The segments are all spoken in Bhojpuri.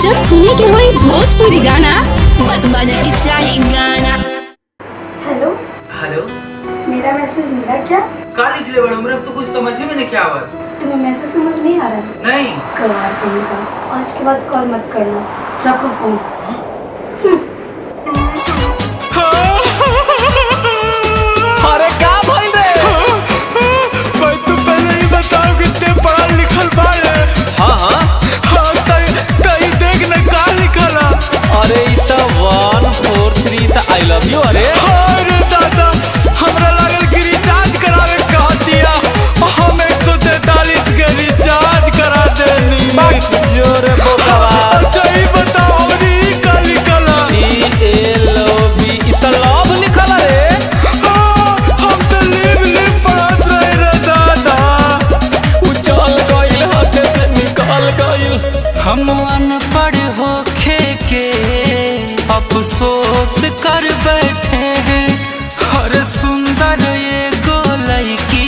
जब सुने के होई भोजपुरी गाना, बस बजे के चाही गाना। हेलो हेलो, मेरा मैसेज मिला क्या? का लिखले बड़ हमरा तो कुछ समझ में नहीं क्या आवत। तुम्हें मैसेज समझ नहीं आ रहा? नहीं करवा देगा, आज के बाद कॉल मत करना, रखो फोन। अरे का भइल रे? भाई तू पहले ही बताओ कितने पढ़ा लिखल बारे। हाँ हाँ हाँ तई देख न का लिखला। अरे इ त 143 त आई लव यू। अरे अरे दादा हमरा लागल कि रिचार्ज करावे कह दिया, हम 143 के रिचार्ज करा देनी। जोरे बोकवा। अच्छा ही बताओ री का लिखला। ELOV इ त लव लिखल रे। हम तो लिव पढ़त रहे रे दादा। उ चल गइल हाथ से निकल गइल। हम अनपढ़ होखे के अफसोस कर बैठे हैं, हर सुंदर ये लड़की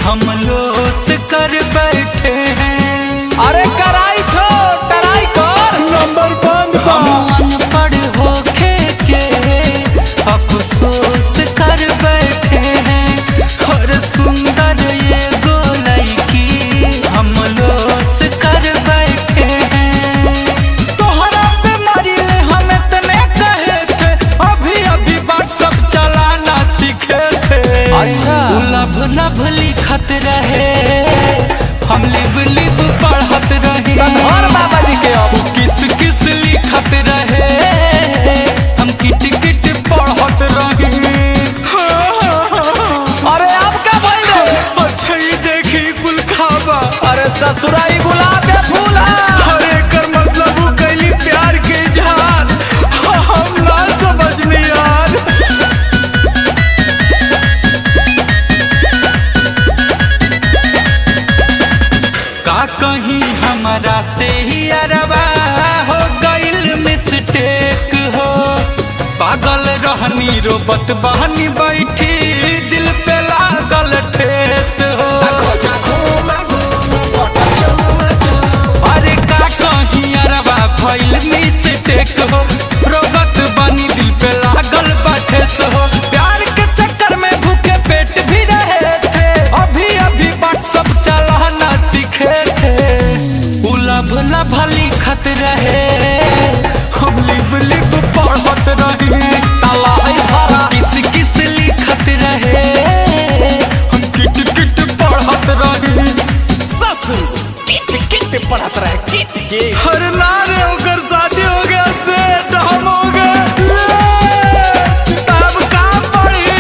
हम लोस कर बैठे हैं। अरे कराई छो टराई कर नंबर बंद। हम अनपढ़ होखे के अफसोस कर बैठे हैं, हर सुंदर ये लड़की हम लोस कर बैठे हैं। तोहरा पे मारिले हम इतने कहे थे, अभी व्हाट्सएप चलाना सीखे थे। अच्छा। लभ लिखत रहे, हम लिब पढ़त रहे। और बाबा जी के अब किस लिखत रहे, हम किट पढ़त रहे। अरे अब का भइल रे? अच्छा ही देखी कुल खाबा। अरे ससुराई गुलाब के फूल है। अरे कर मतलब वो कैली प्यार के इजहार, हम ना समझनी यार। का कहीं हमारा से ही अरवा हो गइल मिस्टेक हो, पागल रहनी रोबत बहनी बैठी दिल पे लागल ठेस हो। अरे का कहीं अरवा भइल मिस्टेक हो, रोबत बनी दिल पे लागल ठेस हो। प्यार के चक्कर में भूखे पेट भी रहे थे, अभी व्हाट्सएप चलाना सीखे थे। लभ लिखत रहे, हम लिब पढ़त रहे। तलाई भरा किस लिखत रहे, हम किट पढ़त रहे। ससुर किट पढ़त रहे किट के। हर ना रे ओकर शादी हो गया से हम हो गए, तब का पढ़ी।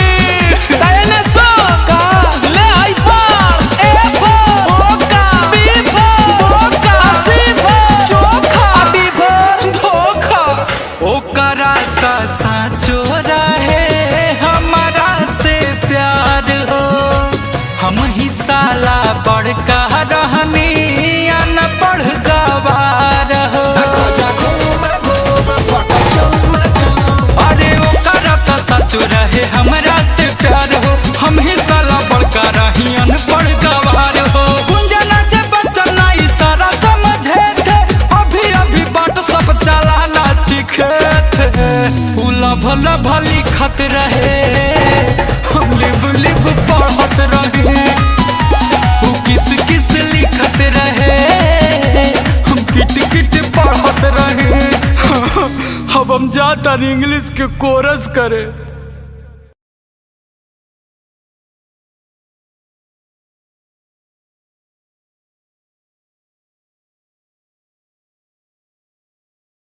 तैने सो का ले आई पर ए पर ओ का बी पर ओ का सी पर चोखा डी पर धोखा। ओकरा का साचो रहे हमारा से प्यार हो, हम ही साला बड़का रहनी अनपढ़ गवार हो। अरे ओकरा का साचो रहे हमरा से प्यार हो, हम ही साला बड़का रही अनपढ़ गवार हो। गुंजना से बचना इशारा समझे थे, अभी बाट सब चलाना सीखे थे। उ लभ लिखत रहे, हम लिब पढ़त रहे। उ किस लिखत रहे, हम किट पढ़त रहे। अब हम जाता इंग्लिश के कोरस करे।